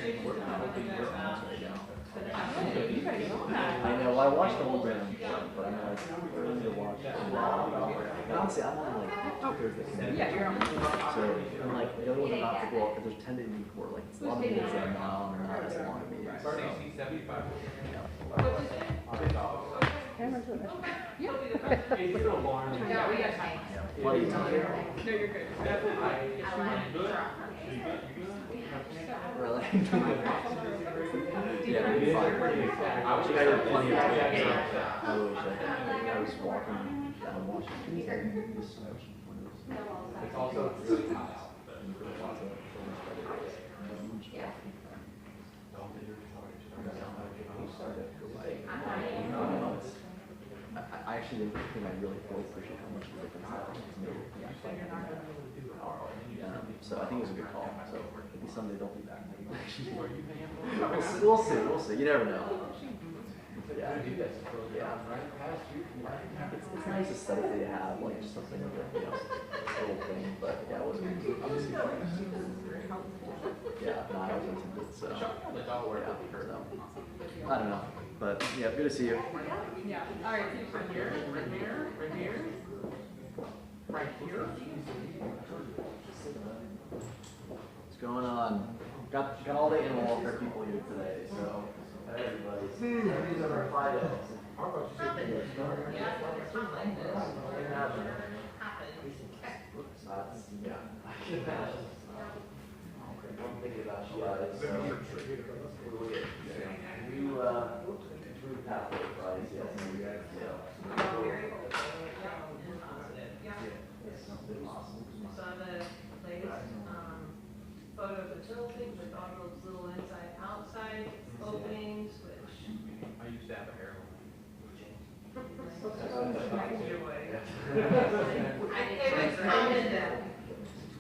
I know, well, I watched the whole Brandon, but I'm like, I really need to watch it. And honestly, I'm on like 2/3 the community. Yeah, you're on. So, I'm like, the other ones are not to go up, but there's 10 to be court. Like, a lot of meetings that are not as long as meetings. So, yeah. Camera to the yeah. What are you talking about? No, you're good. Really? Yeah, maybe 5:30. I wish I had plenty of time. I wish I was walking down Washington. This it's also really hot out. I actually didn't think I really fully appreciate how much the difference that made. So I think it was a good call. So maybe someday they'll be back. We'll see. You never know. Yeah. It's nice aesthetic that you have, like just something like that, little thing. But yeah, it wasn't obviously fun. Yeah, no, I was into it. So I don't know. But yeah, good to see you. Yeah. All right. Right here. What's going on? Got all the animal welfare people here today, so everybody's. These are our Fridays. Yeah. I'm thinking about you guys. So we'll get through pathway Fridays. Yes. Saw the latest photo of the building with all those little inside outside openings, which I used to have a hair line. it was counted that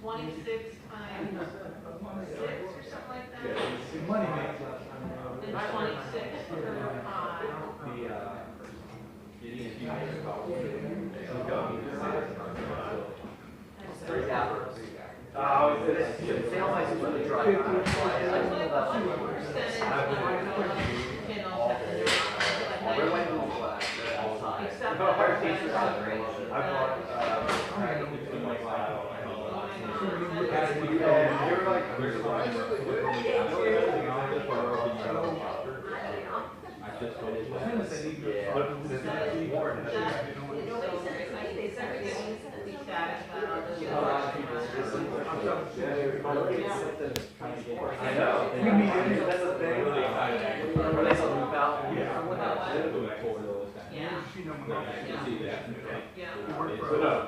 26 times 6 or something like that. Money makes And 26 per eye. They all like to really dry. What percentage of kennels have the except I know. You mean that's the thing. Were they something about?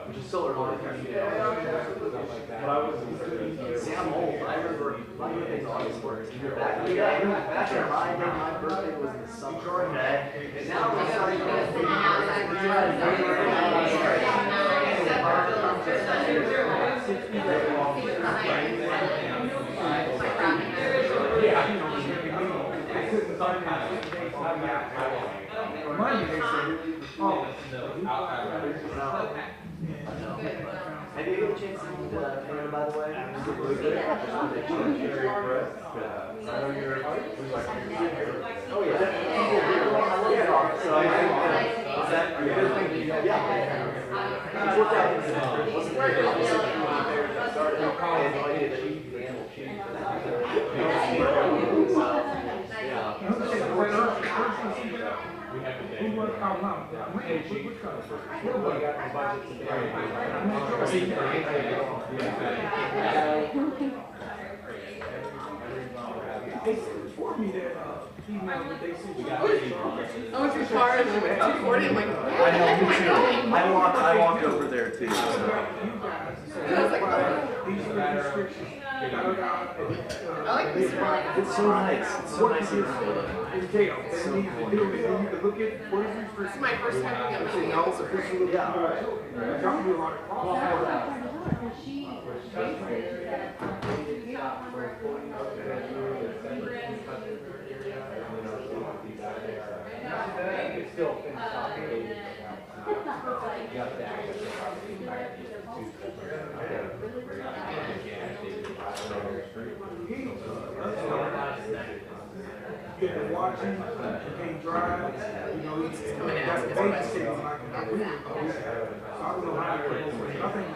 Which is still early. See, I'm old. I remember my birthday's August 1st. Back in my birthday was in the summer. Okay. And now we're starting Have you had a chance to meet Hannah, by the way? Really good. Oh yeah. So I is that a good thing? Yeah. It's worked out. It wasn't very good. Obviously, when I started, I had no idea that the animal changed. They informed me that female that they said I went through car and I went 240. I'm like, I know, me too. I walked over there too. So. I was like, oh. these are the restrictions. I like this one. It's so nice. It's so nice here. Entail. They need to do it. They need to look at what is restrictions. This is my first time to get my No, nails. officially, Yeah. Got me a lot of problems. watching, can't drive, you know, he's coming in. got a babysitting like a week ago. So I don't know how to go for it. I think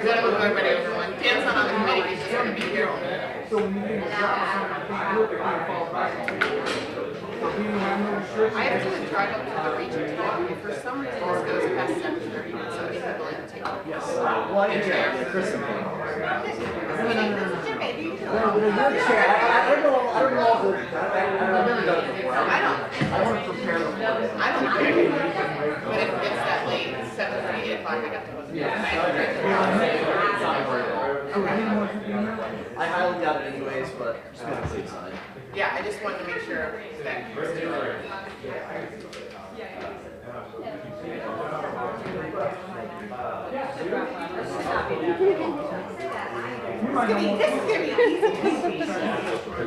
We gotta move everybody over one. Dan's not on the committee, he's just gonna be here. so when you get a job, I can't look at how to fall back. So he didn't have no restrictions. I have to drive up to the region tomorrow. If for some reason this goes past 7:30, somebody can go in and take it. Yes. Well, I yeah, Chris and me. No, you're the chair. I don't know all the, I've never done it before. I want to prepare them for it. I don't care. But if it's that late, 7:30, 8 o'clock, I got to go. I highly doubt it anyways, but just gonna say sign. Yeah, I just wanted to make sure that was doing.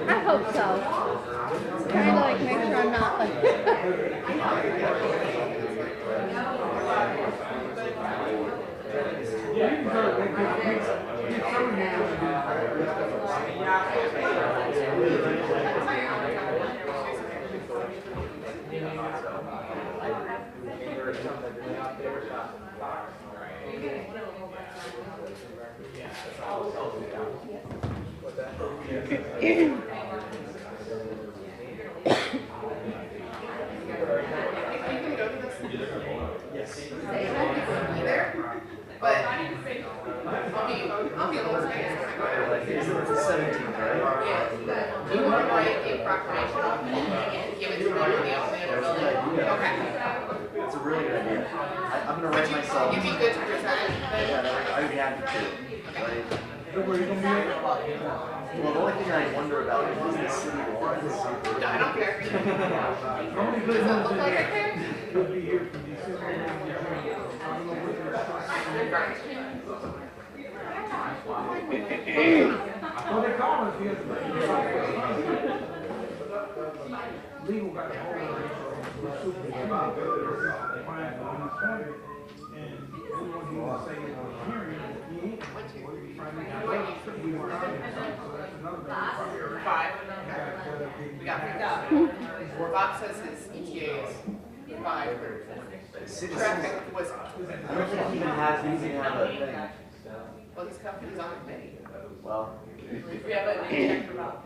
I hope so. Trying to like make sure I'm not like. But I'll be a little scared. It's the 17th, right? Yeah. Do you want to write a proclamation and give it to me in the opening of the building? Okay. It's a really good idea. I'm gonna write myself. You'd be good to present. Yeah, I'd be happy to. Right? Well, the only thing I wonder about is the city warrants. No, I don't care. Does it look like I care? He'll be here from December. Well, they call us here. Legal got the whole superintendent client when he started, and we want him to say in the hearing, he ain't we were out there, so that's another thing. 5. We got 5. Bob says his ETA is 5. Traffic was. I don't think he even has, he doesn't have a thing. Well, he's company's on the committee. Well, Yeah, but they checked him out.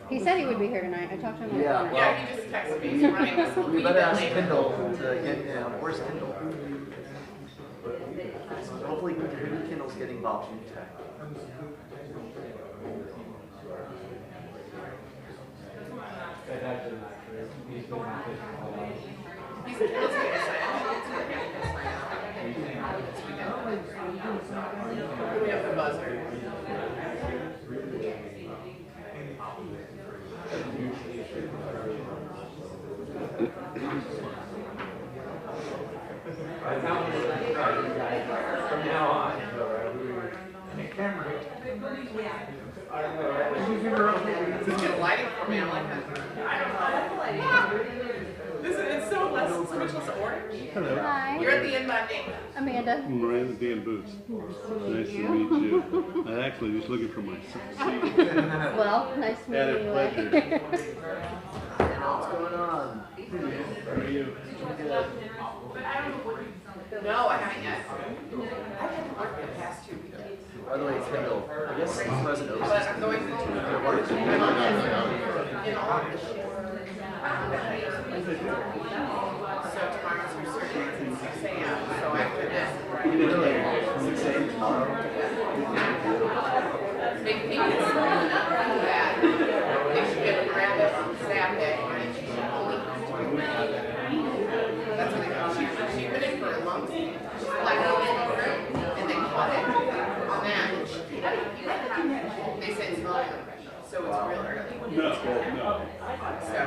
He said he would be here tonight. I talked to him on the Yeah, phone. Yeah, he just texted me. He's running this little we better ask later. Kendall to get him. Where's Kendall? Hopefully Kendall's getting Bob's new tech. He's a little scared. We have the buzzer. From now on. He's good lighting for me. I like that. It's so much less orange. Hi, You're at the end by name. Amanda. Miranda Dan Boots. Nice to meet you. I actually was looking for my seat. Well, nice to meet Had you a anyway. What's going on? How are you? No, I haven't yet. I haven't worked the past 2 weekends. By the way, Kendall, I guess he's president. But I'm going to in August. So tomorrow's your surgery at 6 a.m. So after this, Really? 6 a.m. tomorrow? big thing is that they should get a grab it on Saturday. That's what they call it. She's been in for a long time. Like, and they cut it on that. They say it's not so it's real early. No, no. So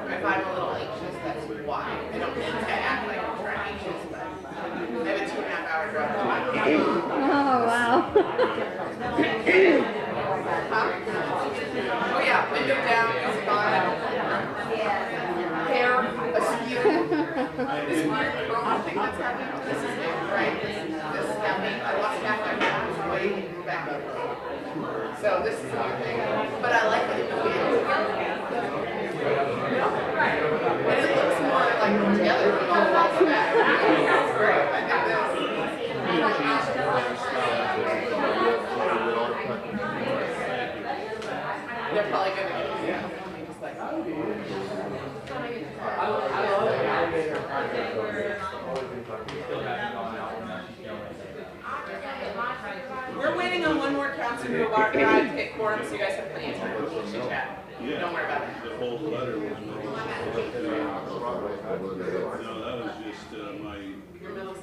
if I'm a little anxious, that's why. I don't mean to act like I'm trying anxious, but I have a 2.5-hour drive. Oh, wow. Oh yeah, window down, music on. Hair askew. This weird for a lot of things that's happened. This is it, right? This happened. I lost half my back weight and moved back up. So this is a new thing. But I like it. And it looks more like put together with all the back. It's great. I think they're probably going to just like, we're waiting on one more counselor who arrived to get quorum, so you guys have plenty of time to chit chat. Yeah. Don't worry about it. The whole letter was no, that was just I'm like,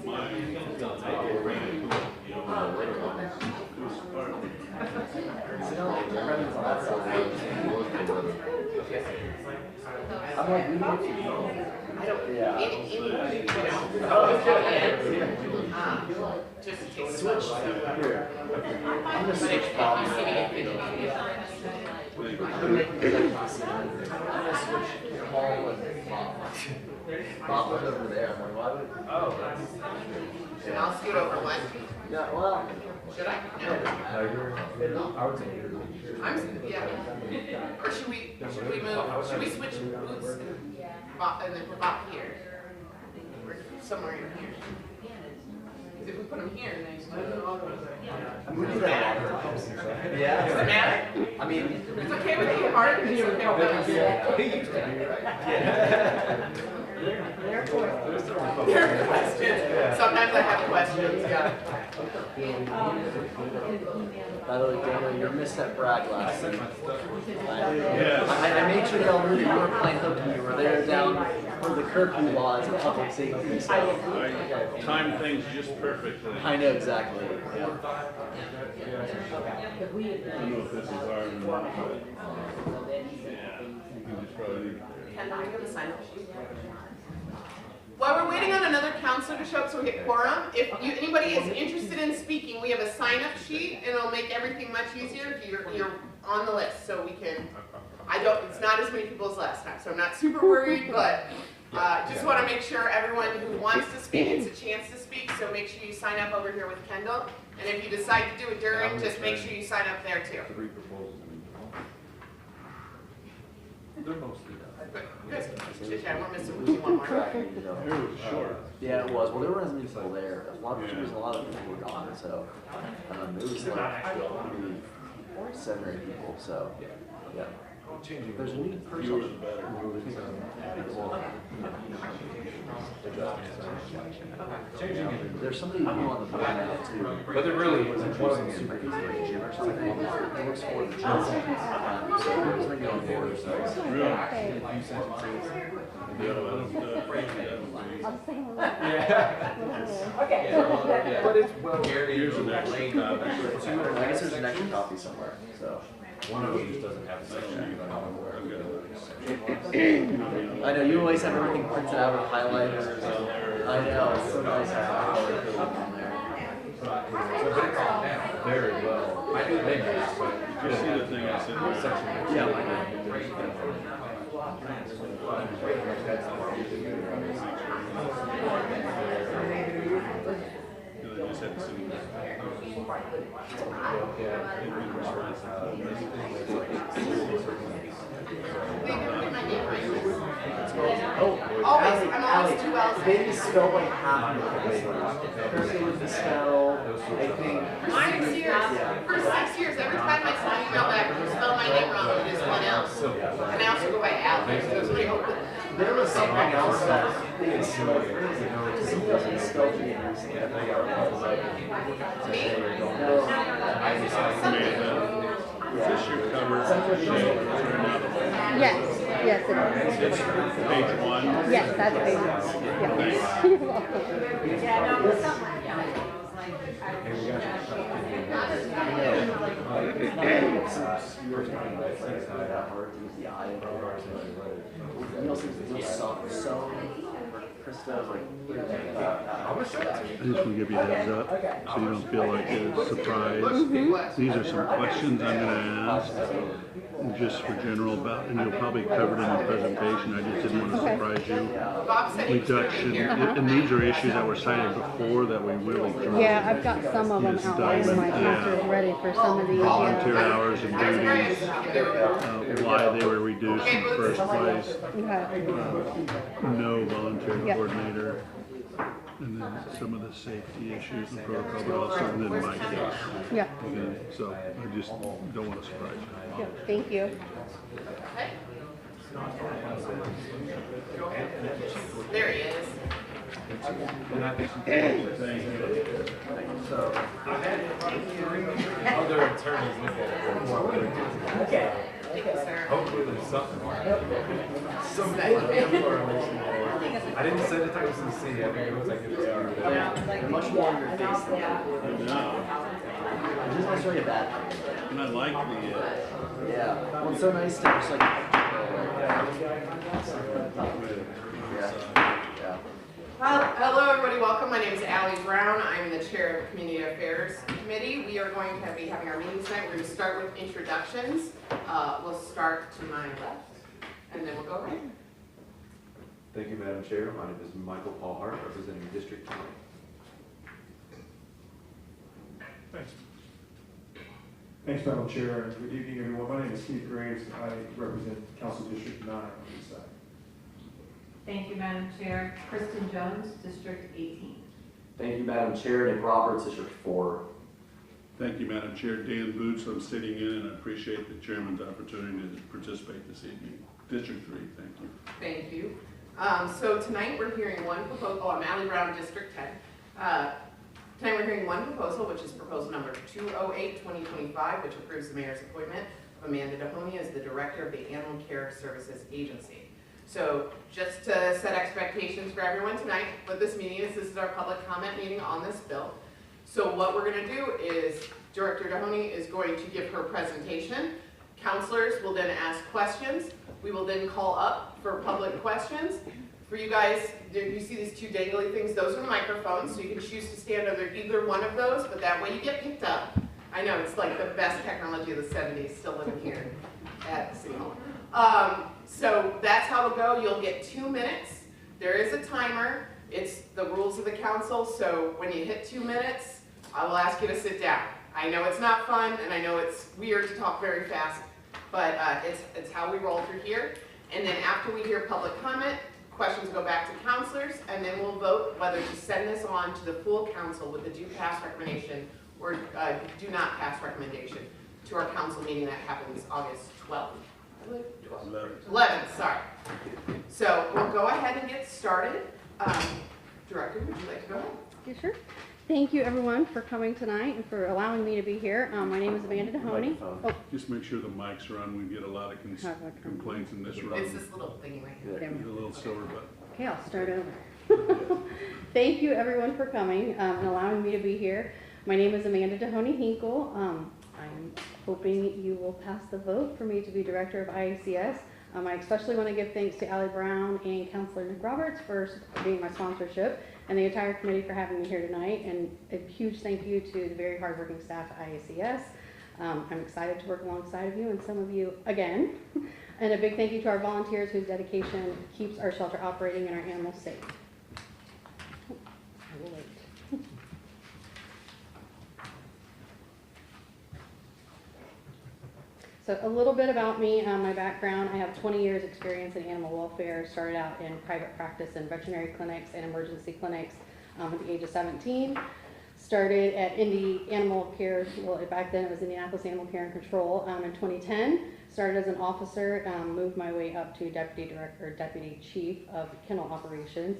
we need to I don't, Yeah. anybody, just take switch. Here. I'm gonna But switch if Bob. you see me, I'm gonna switch Paul and Bob. Bob was over there. I'm like, why would? and I'll scoot over one. Yeah, well. Should I? No. I would say Yeah. Or should we move, should we switch boots and then put Bob here? Or somewhere in here? Because if we put him here, then he's we do that a lot of times. Yeah. Does it matter? I mean, It's okay with you, Hart? It's okay with us? There are questions. Sometimes I have questions, yeah. by the way, Daniel, you missed that brag last week. Yes. I made sure y'all knew that you were playing hooky. You were there down for the curfew laws of public safety. So. I timed things just perfectly. I know exactly. Yeah. I don't know if this is ours or not, but yeah, you just probably. Can I give a sign-up sheet? While we're waiting on another counselor to show up so we get quorum, if anybody is interested in speaking, we have a sign-up sheet and it'll make everything much easier if you're on the list, so we can, it's not as many people as last time, so I'm not super worried, but just want to make sure everyone who wants to speak gets a chance to speak, so make sure you sign up over here with Kendall, and if you decide to do it during, just make sure you sign up there too. They're mostly done. Good. Chit-chat, we're missing one more. It was short. Yeah, it was. Well, there wasn't many people there. A lot of people were gone, so it was like maybe 7 or 8 people. So yeah. There's a new person. There's somebody new on the board now too. But there really isn't One of them super easy, like Jim or something. He works for the gym. So he's gonna get on board. So. But it's well. Here's an extra copy. I guess there's an extra copy somewhere. So. One of them just doesn't have a section. I know you always have everything printed out with highlighters. I know it's so nice to have color coding on there. Very well. I do think it's, but Did you see the thing I said? Yeah, I know. I just had to see. Always, I'm always 2 L's. They spell like half of it. Thursday with the spell, I think. For 6 years, for 6 years, every time I send an email back, you spell my name wrong, it is 1 L. And I also go by Alex, so it's pretty open. There was something else that they spelled crazy. Somebody else had spelled me in recently. I forgot what it was like. Is this your cover? Yes, yes it is. It's page 1. Yes, that's page one. Yeah. You're welcome. Yeah, no, something like that. I was I just want to give you a heads up so you don't feel like a surprise. These are some questions I'm going to ask just for general about, and you'll probably cover it in the presentation, I just didn't want to Okay. surprise you. Bob said he was gonna be Reduction, here. and these are issues that were cited before that we really dropped. Yeah, I've got some of them Yes, outlined in my diamond, yeah. answers ready for some of these. Volunteer Yeah. hours and duties, why they were reduced in the first place, Okay. no volunteer Yep. coordinator, and then some of the safety issues and protocol, but also and then my case. Yeah. Okay, so I just don't want to surprise you. Yeah. Thank you. Okay. There he is. Other attorneys look at it more. Thank you, sir. Hopefully there's something. Some I didn't send it to OCC, I think it looks like it's. They're much more in your face than which is necessarily a bad thing. And I like the, Yeah. Well, it's so nice to just like. Yeah. Hello, everybody. Welcome. My name is Allie Brown. I'm the chair of the Community Affairs Committee. We are going to be having our meeting tonight. We're going to start with introductions. We'll start to my left, and then we'll go right. Thank you, Madam Chair. My name is Michael Paul Hart, representing District 20. Thanks. Thanks, Madam Chair, and good evening, everyone. My name is Steve Graves. I represent Council District 9 on this side. Thank you, Madam Chair. Kristen Jones, District 18. Thank you, Madam Chair. Nick Roberts, District 4. Thank you, Madam Chair. Dan Boots, I'm sitting in, and I appreciate the chairman's opportunity to participate this evening. District 3, thank you. Thank you. So tonight we're hearing one proposal. Oh, I'm Allie Brown, District 10. Tonight we're hearing one proposal, which is proposal number 208-2025, which approves the mayor's appointment of Amanda Dahoney as the director of the Animal Care Services Agency. So just to set expectations for everyone tonight, what this meeting is, this is our public comment meeting on this bill. So what we're going to do is Director Dahoney is going to give her presentation. Counselors will then ask questions. We will then call up for public questions. For you guys, you see these two dangly things, those are microphones, so you can choose to stand under either one of those, but that way you get picked up. I know, it's like the best technology of the 70s, still living here at City Hall. So that's how it'll go. You'll get 2 minutes. There is a timer. It's the rules of the council, so when you hit 2 minutes, I will ask you to sit down. I know it's not fun, and I know it's weird to talk very fast, but it's how we roll through here. And then after we hear public comment, questions go back to counselors, and then we'll vote whether to send this on to the full council with a do pass recommendation or do not pass recommendation to our council meeting that happens August 12th. 11th, sorry. So we'll go ahead and get started. Director, would you like to go ahead? Yeah, sure. Thank you, everyone, for coming tonight and for allowing me to be here. My name is Amanda Dahoney. Oh, Just make sure the mics are on. We get a lot of complaints in this room. It's this little thingy right here. there we A go. little silver button. Okay, I'll start over. Thank you, everyone, for coming and allowing me to be here. My name is Amanda Dahoney Hinkle. I'm hoping you will pass the vote for me to be director of IACS. I especially want to give thanks to Allie Brown and Councilor Nick Roberts for being my sponsorship and the entire committee for having me here tonight. And a huge thank you to the very hardworking staff at IACS. I'm excited to work alongside of you and some of you again. And a big thank you to our volunteers whose dedication keeps our shelter operating and our animals safe. I will wait. So a little bit about me, my background. I have 20 years experience in animal welfare. Started out in private practice in veterinary clinics and emergency clinics at the age of 17. Started at Animal Care, well back then it was Indianapolis Animal Care and Control in 2010. Started as an officer, moved my way up to deputy director, deputy chief of kennel operations.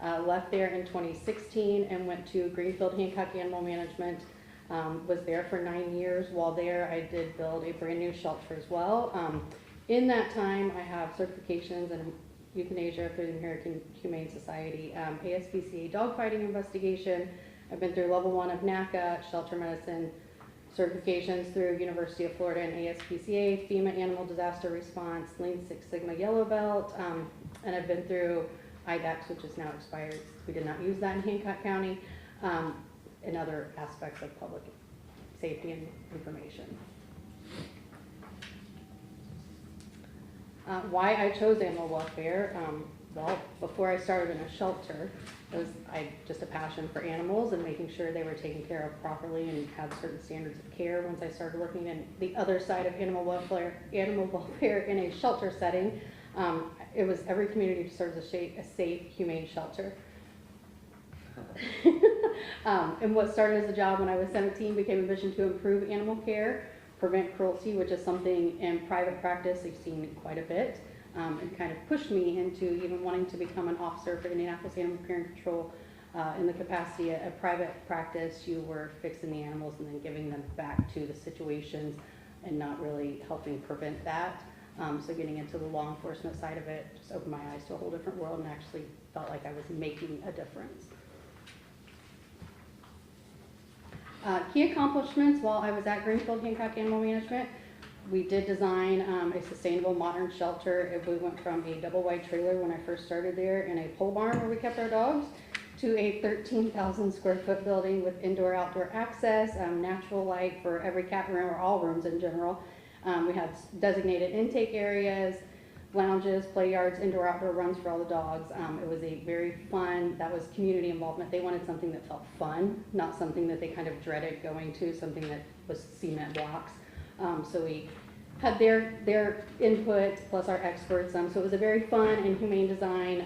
Left there in 2016 and went to Greenfield Hancock Animal Management. Was there for 9 years. While there, I did build a brand new shelter as well. In that time, I have certifications in euthanasia through the American Humane Society, ASPCA dogfighting investigation. I've been through level 1 of NACA, shelter medicine certifications through University of Florida and ASPCA, FEMA Animal Disaster Response, Lean Six Sigma Yellow Belt, and I've been through IDACS, which is now expired. We did not use that in Hancock County. And other aspects of public safety and information. Why I chose animal welfare, well, before I started in a shelter, I just a passion for animals and making sure they were taken care of properly and had certain standards of care. Once I started working in the other side of animal welfare in a shelter setting, it was every community deserves a safe, humane shelter. And what started as a job when I was 17 became a mission to improve animal care, prevent cruelty, which is something in private practice I've seen quite a bit, and kind of pushed me into even wanting to become an officer for Indianapolis Animal Care and Control. In the capacity of private practice, you were fixing the animals and then giving them back to the situations and not really helping prevent that. So getting into the law enforcement side of it just opened my eyes to a whole different world and actually felt like I was making a difference. Key accomplishments while I was at Greenfield Hancock Animal Management, we did design a sustainable modern shelter. We went from a double wide trailer when I first started there in a pole barn where we kept our dogs to a 13,000 square foot building with indoor outdoor access, natural light for every cat room or all rooms in general. We had designated intake areas, lounges, play yards, indoor outdoor runs for all the dogs. It was a very fun, that was community involvement. They wanted something that felt fun, not something that they kind of dreaded going to, something that was cement blocks. So we had their input plus our experts. So it was a very fun and humane design.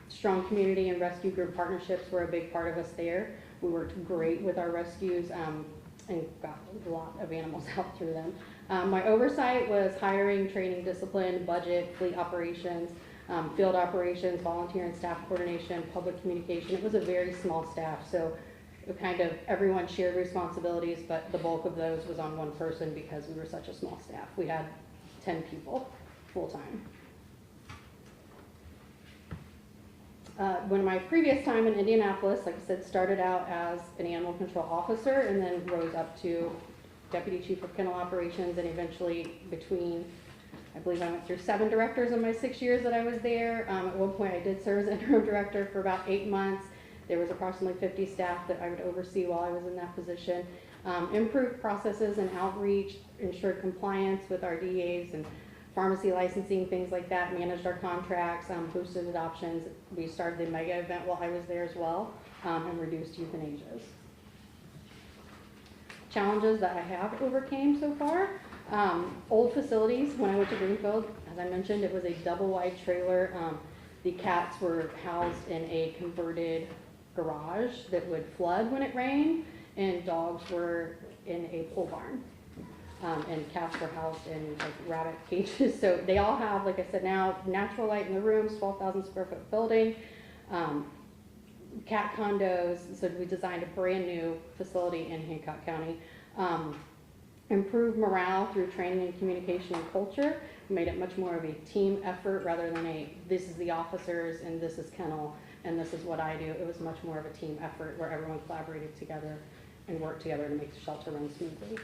Strong community and rescue group partnerships were a big part of us there. We worked great with our rescues and got a lot of animals out through them. My oversight was hiring, training, discipline, budget, fleet operations, field operations, volunteer and staff coordination, public communication. It was a very small staff, so it kind of everyone shared responsibilities, but the bulk of those was on one person because we were such a small staff. We had 10 people full-time. When my previous time in Indianapolis, like I said, started out as an animal control officer and then rose up to deputy chief of kennel operations, and eventually between, I believe I went through 7 directors in my 6 years that I was there. At one point I did serve as interim director for about 8 months. There was approximately 50 staff that I would oversee while I was in that position. Improved processes and outreach, ensured compliance with our DAs and pharmacy licensing, things like that, managed our contracts, boosted adoptions. We started the mega event while I was there as well, and reduced euthanasias. Challenges that I have overcame so far. Old facilities, when I went to Greenfield, as I mentioned, it was a double wide trailer. The cats were housed in a converted garage that would flood when it rained, and dogs were in a pole barn. And cats were housed in like rabbit cages. So they all have, like I said, now natural light in the rooms, 12,000 square foot building, cat condos. So we designed a brand new facility in Hancock County. Improved morale through training and communication and culture. Made it much more of a team effort rather than this is the officers and this is kennel and this is what I do. It was much more of a team effort where everyone collaborated together and worked together to make the shelter run smoothly.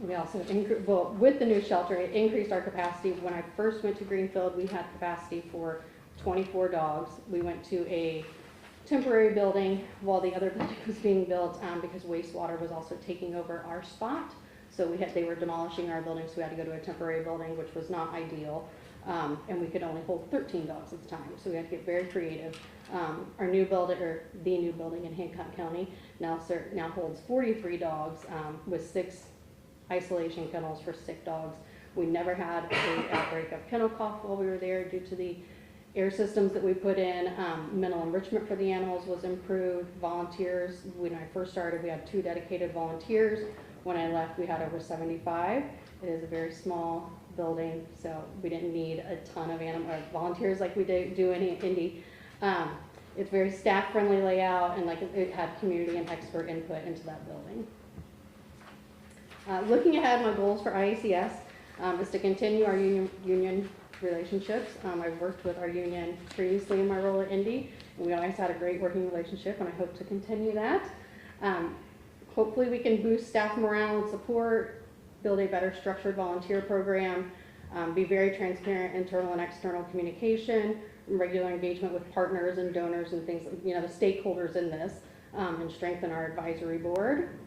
We also, with the new shelter, it increased our capacity. When I first went to Greenfield, we had capacity for 24 dogs. We went to a temporary building while the other building was being built because wastewater was also taking over our spot. So they were demolishing our building, so we had to go to a temporary building, which was not ideal. And we could only hold 13 dogs at the time, so we had to get very creative. Our new building, or the new building in Hancock County, now holds 43 dogs with 6 isolation kennels for sick dogs. We never had an outbreak of kennel cough while we were there due to the air systems that we put in. Mental enrichment for the animals was improved. Volunteers, when I first started, we had 2 dedicated volunteers. When I left, we had over 75. It is a very small building, so we didn't need a ton of volunteers like we do in Indy. It's very staff-friendly layout, and it had community and expert input into that building. Looking ahead, my goals for IACS is to continue our union relationships. I've worked with our union previously in my role at Indy, and we always had a great working relationship, and I hope to continue that. Hopefully we can boost staff morale and support, build a better structured volunteer program, be very transparent internal and external communication, regular engagement with partners and donors and things, the stakeholders in this, and strengthen our advisory board.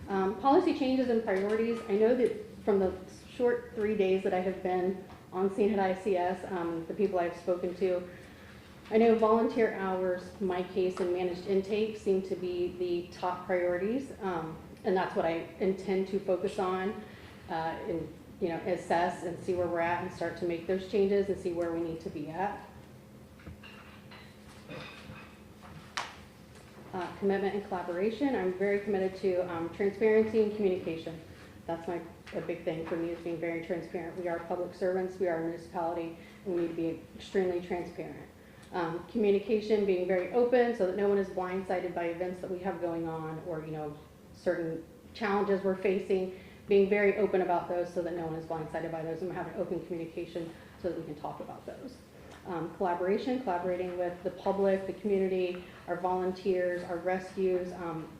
Policy changes and priorities. I know that from the short 3 days that I have been on scene at IACS, the people I've spoken to, I know volunteer hours, my case, and managed intake seem to be the top priorities, and that's what I intend to focus on, and assess and see where we're at and start to make those changes and see where we need to be at. Commitment and collaboration. I'm very committed to transparency and communication. That's a big thing for me, is being very transparent. We are public servants, we are a municipality, and we need to be extremely transparent. Communication, being very open so that no one is blindsided by events that we have going on, or certain challenges we're facing, being very open about those so that no one is blindsided by those, and we're having open communication so that we can talk about those. Collaborating with the public, the community, our volunteers, our rescues,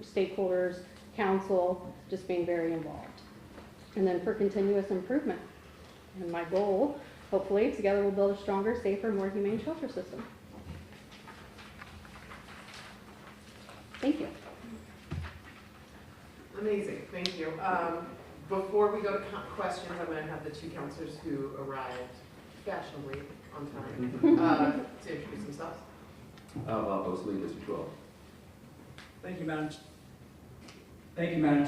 stakeholders, council, just being very involved. And then for continuous improvement. And my goal, hopefully, together we'll build a stronger, safer, more humane shelter system. Thank you. Amazing, thank you. Before we go to questions, I'm going to have the two counselors who arrived fashionably on time to introduce themselves. Bob Osley, District 12. Thank you, Madam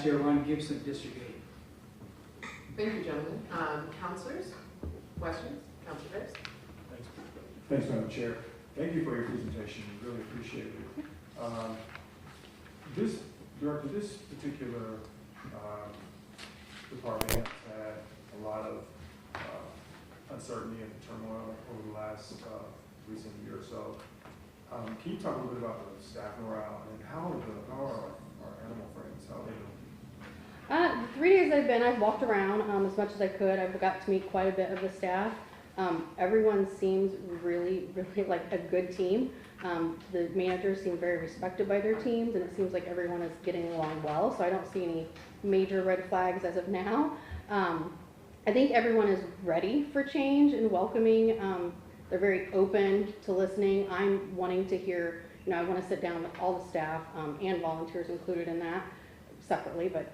Chair. Ron Gibson, District 8. Thank you, gentlemen. Counselors, questions? Counselor Harris? Thanks, Madam Chair. Thank you for your presentation. We really appreciate it. Director, this particular department has had a lot of uncertainty and turmoil over the last recent year or so. Can you talk a little bit about the staff morale and how are our animal friends? How are they doing? The 3 days I've been, I've walked around as much as I could. I've got to meet quite a bit of the staff. Everyone seems really, really like a good team. The managers seem very respected by their teams, and it seems like everyone is getting along well, so I don't see any major red flags as of now. I think everyone is ready for change and welcoming. They're very open to listening. I'm wanting to hear, I want to sit down with all the staff and volunteers included in that separately, but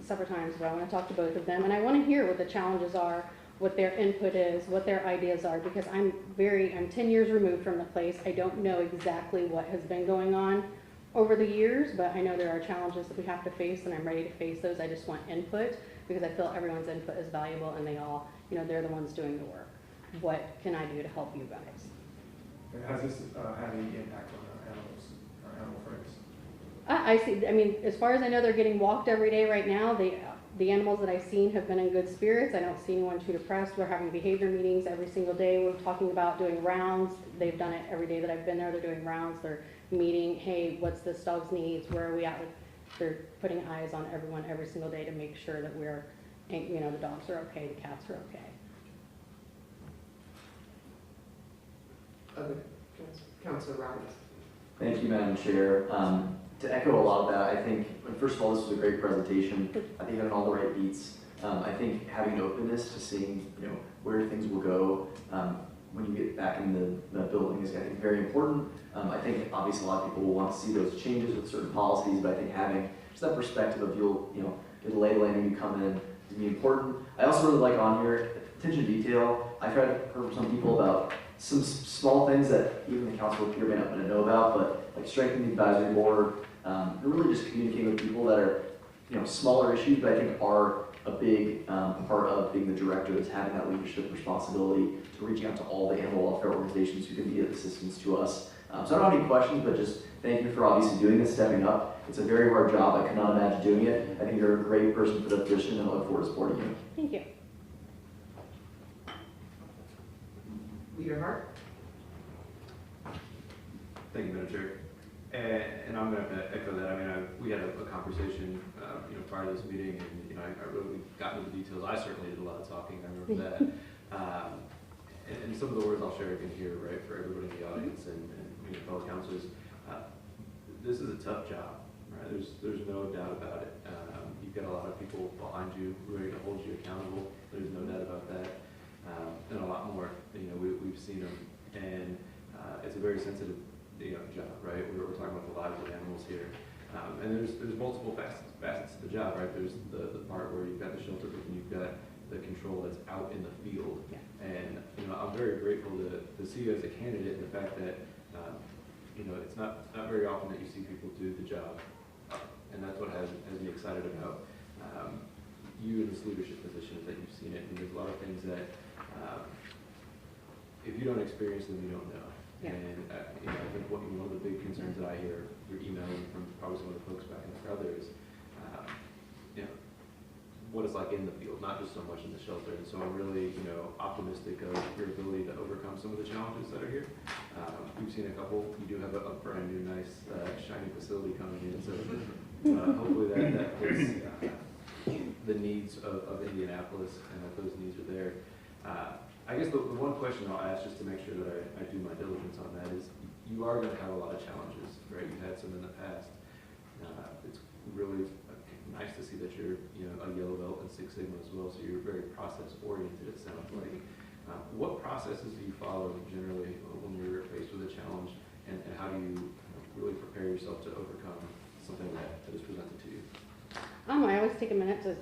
separate times, but I want to talk to both of them, and I want to hear what the challenges are, what their input is, what their ideas are, because I'm 10 years removed from the place. I don't know exactly what has been going on over the years, but I know there are challenges that we have to face, and I'm ready to face those. I just want input, because I feel everyone's input is valuable, and they all, they're the ones doing the work. What can I do to help you guys? And has this had any impact on our animals, our animal friends? I see, as far as I know, they're getting walked every day right now. The animals that I've seen have been in good spirits. I don't see anyone too depressed. We're having behavior meetings every single day. We're talking about doing rounds. They've done it every day that I've been there. They're doing rounds. They're meeting, hey, what's this dog's needs? Where are we at? They're putting eyes on everyone every single day to make sure that we're, the dogs are okay, the cats are okay. Other Councilor Roberts. Thank you, Madam Chair. To echo a lot of that, I think, first of all, this was a great presentation. I think on all the right beats. I think having an openness to seeing, where things will go when you get back in the building is, I think, very important. I think obviously a lot of people will want to see those changes with certain policies, but I think having just that perspective of get a lay of the land when you come in is be important. I also really like on here attention to detail. I've heard from some people about some small things that even the council here may not know about, but like strengthening the advisory board, and really just communicating with people that are, smaller issues, but I think are a big part of being the director, is having that leadership responsibility to reaching out to all the animal welfare organizations who can be of assistance to us. So I don't have any questions, but just thank you for obviously doing this, stepping up. It's a very hard job. I could not imagine doing it. I think you're a great person for the position, and I look forward to supporting you. Thank you. Leader Hart. Thank you, Madam Chair. And I'm going to echo that. We had a conversation, prior to this meeting, and I really got into the details. I certainly did a lot of talking. I remember that. And some of the words I'll share again here, right, for everybody in the audience and fellow councilors. This is a tough job, right? There's no doubt about it. You've got a lot of people behind you ready to hold you accountable. There's no doubt about that. And a lot more. We've seen them, and it's a very sensitive job, right? We're talking about the lives of animals here. And there's multiple facets to the job, right? There's the part where you've got the shelter, but then you've got the control that's out in the field. Yeah. And, you know, I'm very grateful to see you as a candidate, and the fact that, you know, it's not very often that you see people do the job. And that's what has me excited about you in this leadership position, is that you've seen it. And there's a lot of things that, if you don't experience them, you don't know. Yeah. And, you know, I think one of the big concerns that I hear through emailing from probably some of the folks back in the crowd there is, you know, what it's like in the field, not just so much in the shelter. And so I'm really, you know, optimistic of your ability to overcome some of the challenges that are here. We've seen a couple. You do have a brand new, nice, shiny facility coming in. So hopefully that fits the needs of Indianapolis, and that those needs are there. I guess the one question I'll ask, just to make sure that I do my diligence on that, is you are going to have a lot of challenges, right? You've had some in the past. It's really nice to see that you're, you know, a yellow belt in Six Sigma as well, so you're very process oriented, it sounds like. What processes do you follow generally when you're faced with a challenge, and how do you really prepare yourself to overcome something that is presented to you? I always take a minute to,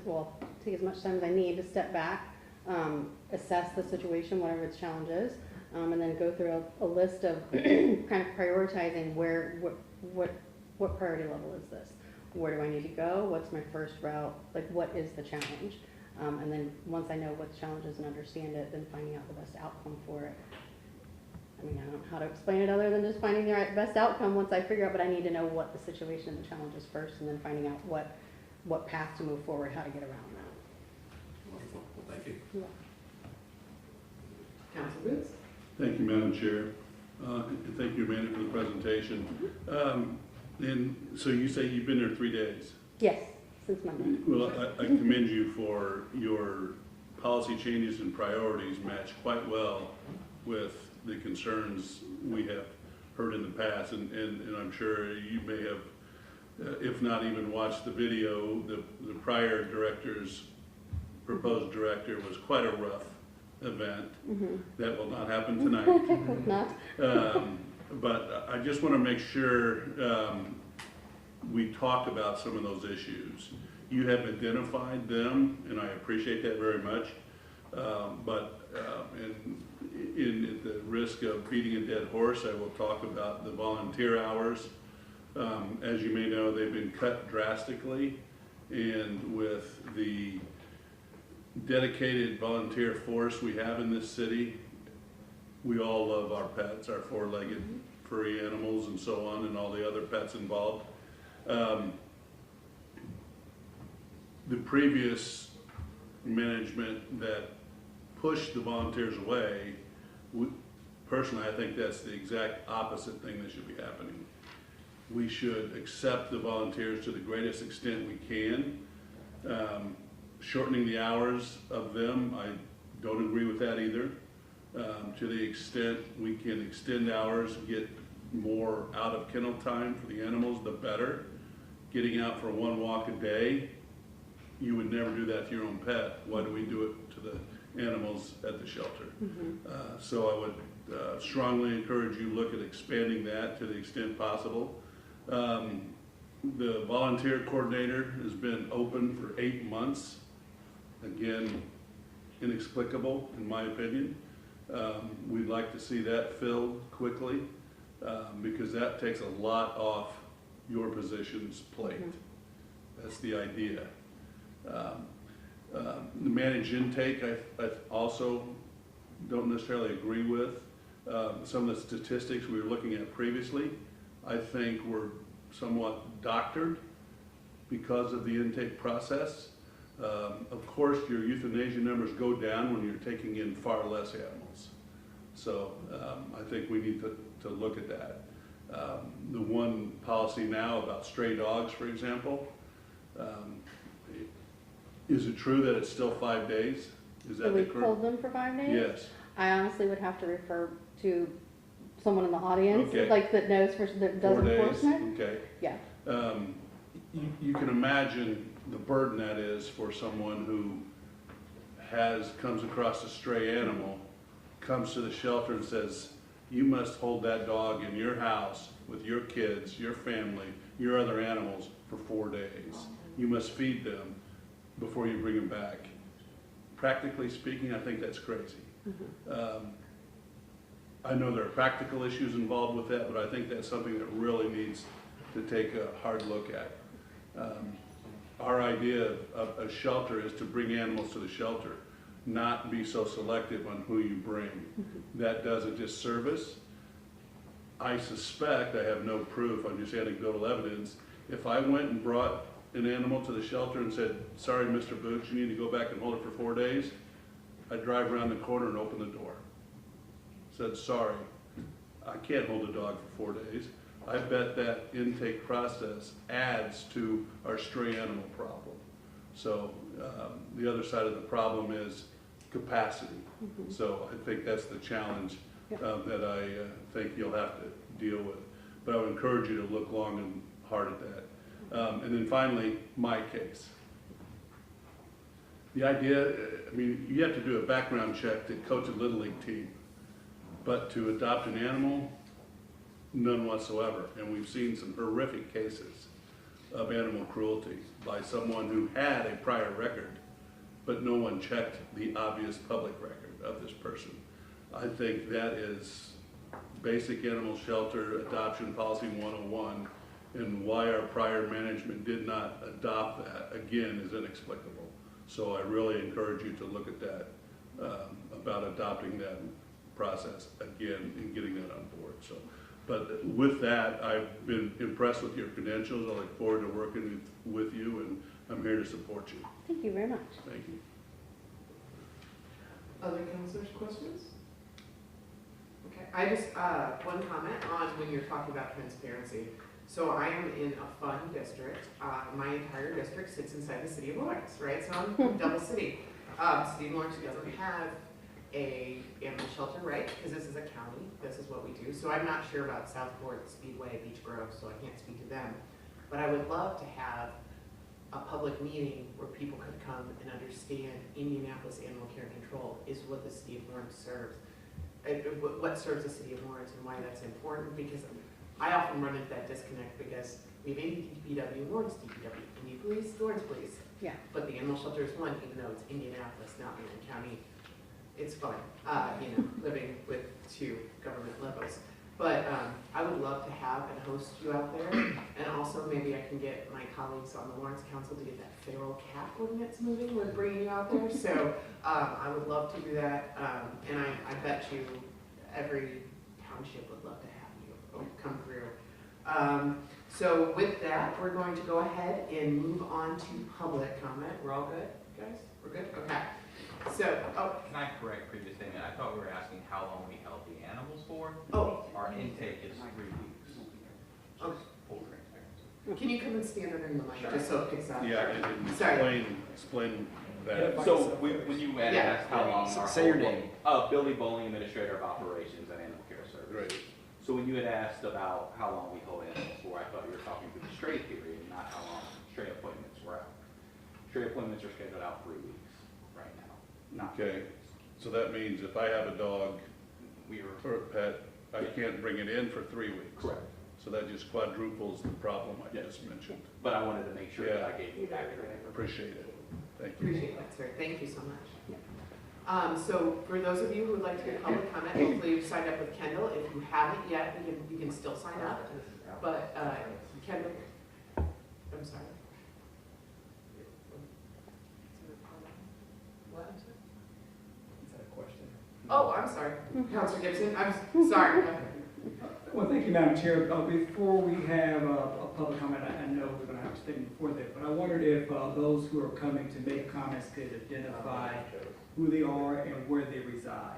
take as much time as I need to step back, assess the situation, whatever its challenge is, and then go through a list of kind of prioritizing what priority level is this? Where do I need to go? What's my first route? Like, what is the challenge? And then once I know what the challenge is and understand it, then finding out the best outcome for it. I mean, I don't know how to explain it other than just finding the best outcome once I figure out, but I need to know what the situation and the challenge is first, and then finding out what path to move forward, how to get around that. Wonderful. Well, thank you. Yeah. Council Boots? Thank you, Madam Chair. And thank you, Amanda, for the presentation. And so you say you've been there 3 days? Yes, since Monday. Well, I commend you for your policy changes and priorities match quite well with the concerns we have heard in the past. And I'm sure you may have, if not even watched the video, the prior director's proposed director was quite a rough event. Mm-hmm. That will not happen tonight. Hope not. But I just want to make sure we talk about some of those issues. You have identified them, and I appreciate that very much. But at the risk of beating a dead horse, I will talk about the volunteer hours. As you may know, they've been cut drastically, and with the dedicated volunteer force we have in this city, we all love our pets, our four-legged furry animals and so on, and all the other pets involved. The previous management that pushed the volunteers away, personally, I think that's the exact opposite thing that should be happening. We should accept the volunteers to the greatest extent we can. Shortening the hours of them, I don't agree with that either. To the extent we can extend hours, get more out of kennel time for the animals, the better. Getting out for one walk a day, you would never do that to your own pet. Why do we do it to the animals at the shelter? Mm-hmm. So I would strongly encourage you to look at expanding that to the extent possible. The volunteer coordinator has been open for 8 months. Again, inexplicable in my opinion. We'd like to see that filled quickly because that takes a lot off your position's plate. Mm-hmm. That's the idea. The managed intake, I also don't necessarily agree with. Some of the statistics we were looking at previously, I think were somewhat doctored because of the intake process. Of course, your euthanasia numbers go down when you're taking in far less animals. So I think we need to look at that. The one policy now about stray dogs, for example, is it true that it's still 5 days? Is that we pulled them for 5 days? Yes. I honestly would have to refer to someone in the audience, Okay. like that knows that does 4 days. enforcement. Okay. Yeah. You can imagine the burden that is for someone who comes across a stray animal, comes to the shelter and says, you must hold that dog in your house with your kids, your family, your other animals for 4 days. You must feed them before you bring them back. Practically speaking, I think that's crazy. I know there are practical issues involved with that, but I think that's something that really needs to take a hard look at. Our idea of a shelter is to bring animals to the shelter, not be so selective on who you bring. That does a disservice. I suspect, I have no proof, I'm just anecdotal evidence, if I went and brought an animal to the shelter and said, sorry, Mr. Boots, you need to go back and hold it for 4 days, I'd drive around the corner and open the door. Said, sorry, I can't hold a dog for 4 days. I bet that intake process adds to our stray animal problem. So the other side of the problem is capacity. So I think that's the challenge that I think you'll have to deal with. But I would encourage you to look long and hard at that. And then finally, my case. The idea, I mean, you have to do a background check to coach a Little League team. But to adopt an animal, none whatsoever. And we've seen some horrific cases of animal cruelty by someone who had a prior record, but no one checked the obvious public record of this person. I think that is basic animal shelter adoption policy 101, and why our prior management did not adopt that, again, is inexplicable. So I really encourage you to look at that, about adopting that process again and getting that on board. So, but with that, I've been impressed with your credentials. I look forward to working with you, and I'm here to support you. Thank you very much. Thank you. Other counselors' questions? Okay, I just, one comment on when you're talking about transparency. So I am in a fun district. My entire district sits inside the city of Lawrence, right? So I'm from double city. City of Lawrence doesn't have a animal shelter, right? Because this is a county, this is what we do. So I'm not sure about Southport, Speedway, Beech Grove, so I can't speak to them. But I would love to have a public meeting where people could come and understand Indianapolis Animal Care Control is what the city of Lawrence serves. What serves the city of Lawrence and why that's important, because I often run into that disconnect because we have DPW, Lawrence DPW, can you please, Lawrence please? Yeah. But the animal shelter is one, even though it's Indianapolis, not Marion County. It's fun, you know, living with two government levels. But I would love to have and host you out there. And also maybe I can get my colleagues on the Lawrence Council to get that feral cat ordinance moving with bringing you out there. So I would love to do that. And I bet you every township would love to have you come through. So with that, we're going to go ahead and move on to public comment. We're all good, guys? We're good? Okay. So, Can I correct previous statement? I thought we were asking how long we held the animals for. Oh. Our intake is 3 weeks. Okay. Just full transparency. Can you come and stand under the mic just so it picks up? Yeah, and Sorry. explain that. So when you had Yeah. asked how long our Say your name. Billy Bowling, Administrator of Operations at Animal Care Services. Great. So when you had asked about how long we hold animals for, I thought you were talking through the stray period, not how long stray appointments were out. Stray appointments are scheduled out 3 weeks right now. Okay, so that means if I have a dog We were or a pet, I can't bring it in for 3 weeks. correct, So that just quadruples the problem I just mentioned. but I wanted to make sure that Yeah. I gave you accurate information. Appreciate it. Thank you. Appreciate that, sir. Thank you so much. So for those of you who would like to get public comment, hopefully you've signed up with Kendall. If you haven't yet, you can still sign up. But Kendall, I'm sorry. What? Is that a question? Oh, I'm sorry. Councilor Gibson, I'm sorry. Well, thank you, Madam Chair. Before we have a public comment, I know we're going to have a statement before that, but I wondered if those who are coming to make comments could identify who they are and where they reside.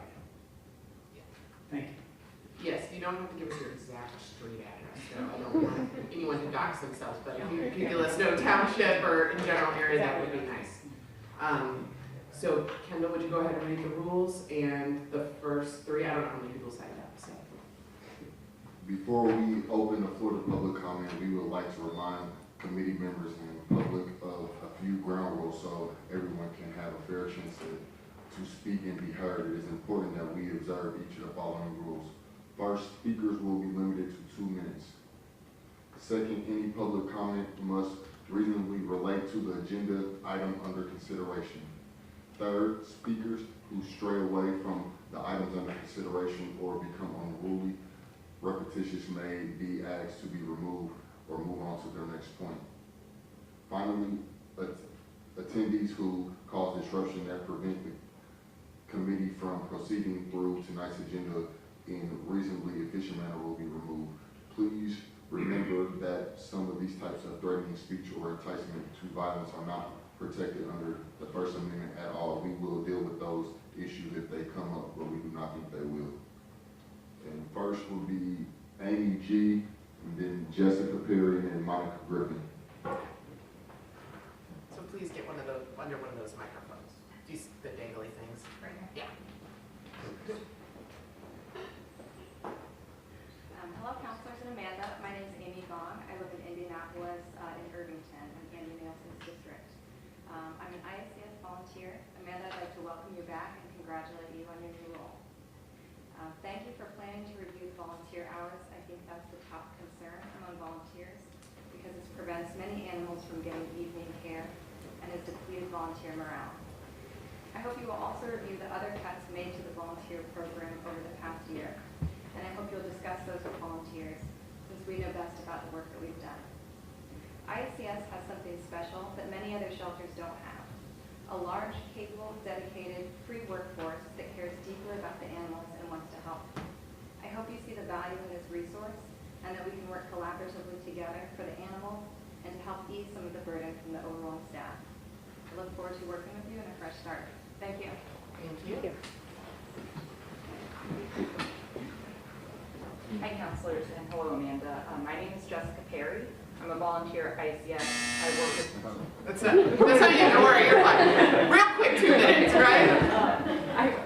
Thank you. Yes, you don't have to give us your exact street address, so I don't want anyone to dox themselves, but if you could let us know township or in general area, that would be nice. So Kendall, would you go ahead and read the rules and the first three, I don't know how many people signed up, so. Before we open the floor to public comment, we would like to remind committee members and public of a few ground rules so everyone can have a fair chance to speak and be heard. It is important that we observe each of the following rules. First, Our speakers will be limited to 2 minutes. Second, any public comment must reasonably relate to the agenda item under consideration. Third, speakers who stray away from the items under consideration or become unruly, repetitious may be asked to be removed or move on to their next point. Finally, attendees who cause disruption that prevent the committee from proceeding through tonight's agenda in a reasonably efficient manner will be removed. Please remember that some of these types of threatening speech or enticement to violence are not protected under the First Amendment at all. We will deal with those issues if they come up, but we do not think they will. And first will be Amy G, and then Jessica Perry, and Monica Griffin. So please get one of those, under one of those microphones. These, the dangly things. Right here. Yeah. Hello, counselors and Amanda. My name is Amy Gong. I live in Indianapolis in Irvington, in Andy Nelson's district. I'm an IACS volunteer. Amanda, I'd like to welcome you back and congratulate you on your new role. Thank you for planning to review the volunteer hours. I think that's the top concern among volunteers because this prevents many animals from getting evening care and has depleted volunteer morale. I hope you will also review the other cuts made to the volunteer program over the past year, and I hope you'll discuss those with volunteers since we know best about the work that we've done. IACS has something special that many other shelters don't have. A large, capable, dedicated, free workforce that cares deeply about the animals and wants to help. I hope you see the value in this resource and that we can work collaboratively together for the animals and to help ease some of the burden from the overall staff. I look forward to working with you in a fresh start. Thank you. Thank you. Thank you. Hi, counselors, and hello, Amanda. My name is Jessica Perry. I'm a volunteer at IACS. I work with... That's how you don't worry, you're fine. Real quick, 2 minutes, right?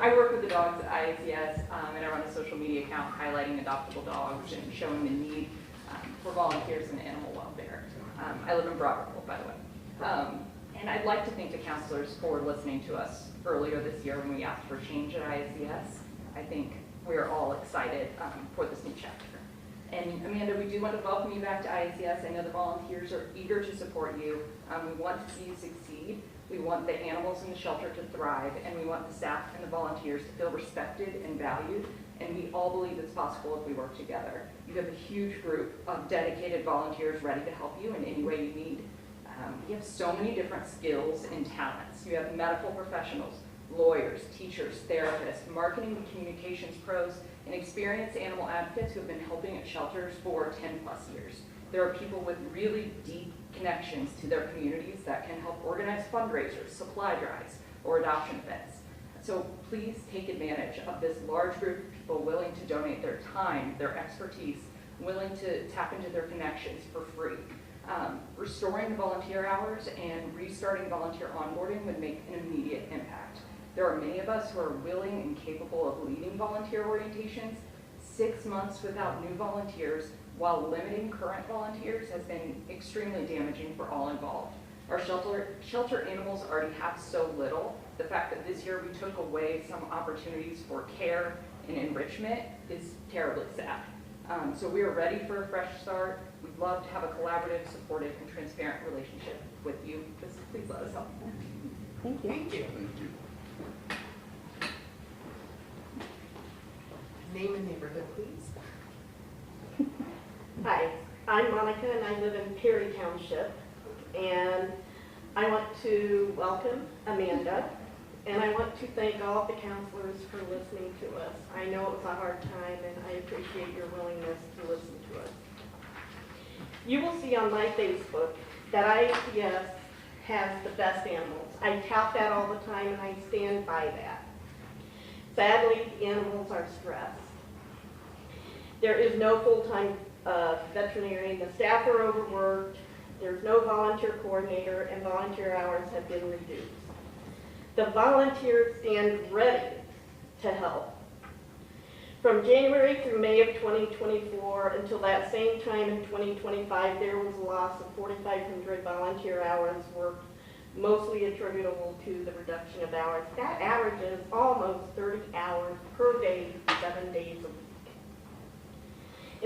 I work with the dogs at IACS, and I run a social media account highlighting adoptable dogs and showing the need for volunteers in animal welfare. I live in Broadville, by the way. And I'd like to thank the counselors for listening to us earlier this year when we asked for change at IACS. I think we're all excited for this new chapter. And Amanda, we do want to welcome you back to IACS. I know the volunteers are eager to support you. We want to see you succeed. We want the animals in the shelter to thrive, and we want the staff and the volunteers to feel respected and valued. And we all believe it's possible if we work together. You have a huge group of dedicated volunteers ready to help you in any way you need. You have so many different skills and talents. You have medical professionals, lawyers, teachers, therapists, marketing and communications pros, and experienced animal advocates who have been helping at shelters for 10+ years. There are people with really deep connections to their communities that can help organize fundraisers, supply drives, or adoption events. So please take advantage of this large group of people willing to donate their time, their expertise, willing to tap into their connections for free. Restoring the volunteer hours and restarting volunteer onboarding would make an immediate impact. There are many of us who are willing and capable of leading volunteer orientations. 6 months without new volunteers while limiting current volunteers has been extremely damaging for all involved. Our shelter animals already have so little. The fact that this year we took away some opportunities for care and enrichment is terribly sad. So we are ready for a fresh start. We'd love to have a collaborative, supportive, and transparent relationship with you. Just please let us help. Thank you. Thank you. Thank you. Name and neighborhood, please. Hi, I'm Monica and I live in Perry Township, and I want to welcome Amanda, and I want to thank all of the counselors for listening to us. I know it was a hard time and I appreciate your willingness to listen to us. You will see on my Facebook that IACS has the best animals. I tout that all the time and I stand by that. Sadly, the animals are stressed. There is no full-time veterinarian. The staff are overworked. There's no volunteer coordinator, and volunteer hours have been reduced. The volunteers stand ready to help. From January through May of 2024 until that same time in 2025, there was a loss of 4,500 volunteer hours worked, mostly attributable to the reduction of hours. That averages almost 30 hours per day, 7 days a week.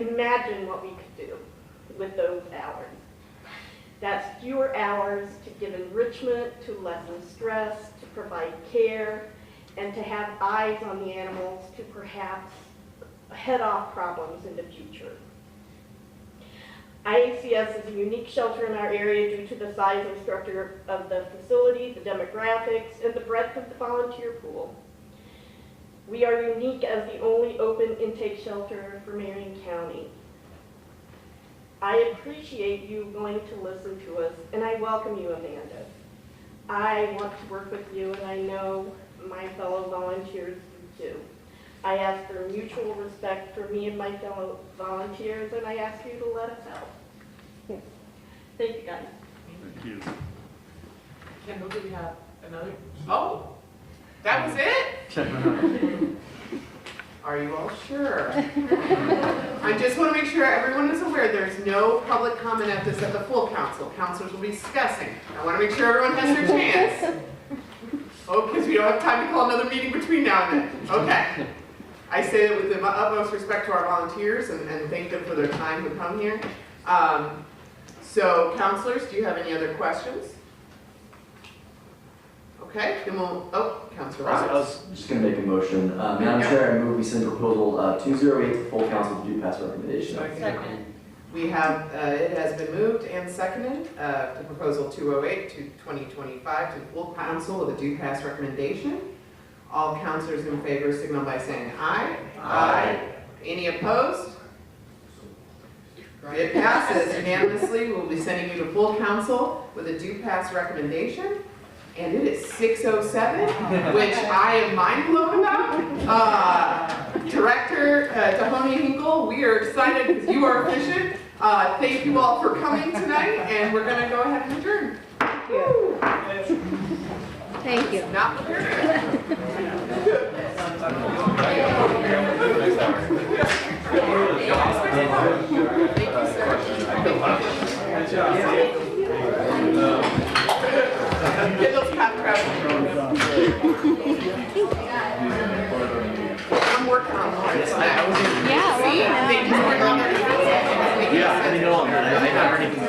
Imagine what we could do with those hours. That's fewer hours to give enrichment, to lessen stress, to provide care, and to have eyes on the animals to perhaps head off problems in the future. IACS is a unique shelter in our area due to the size and structure of the facility, the demographics, and the breadth of the volunteer pool. We are unique as the only open intake shelter for Marion County. I appreciate you going to listen to us, and I welcome you, Amanda. I want to work with you, and I know my fellow volunteers do too. I ask for mutual respect for me and my fellow volunteers, and I ask you to let us help. Thank you, guys. Thank you. Kendall, do you have another? Oh, that was it? Are you all sure? I just want to make sure everyone is aware there's no public comment at this at the full council. Councilors will be discussing. I want to make sure everyone has their chance. Oh, because we don't have time to call another meeting between now and then. Okay. I say that with the utmost respect to our volunteers and thank them for their time to come here. So, councilors, do you have any other questions? Okay, then we'll, Councilor I Roberts. was just going to make a motion. Madam Chair, I move we send proposal 208 to full council to do pass recommendation. Second. We have, it has been moved and seconded to proposal 208 to 2025 to full council with a due pass recommendation. All councilors in favor signal by saying aye. Aye. Any opposed? It passes unanimously. We'll be sending you to full council with a due pass recommendation. And it is 6:07, which I am mind blown about. Director Tahoni Hinkle, we are excited because you are efficient. Thank you all for coming tonight, and we're going to go ahead and adjourn. Thank you. Not prepared. Get those contracts. I'm working on mine. Yeah, See, they just work on their. Yeah, I know that. I never even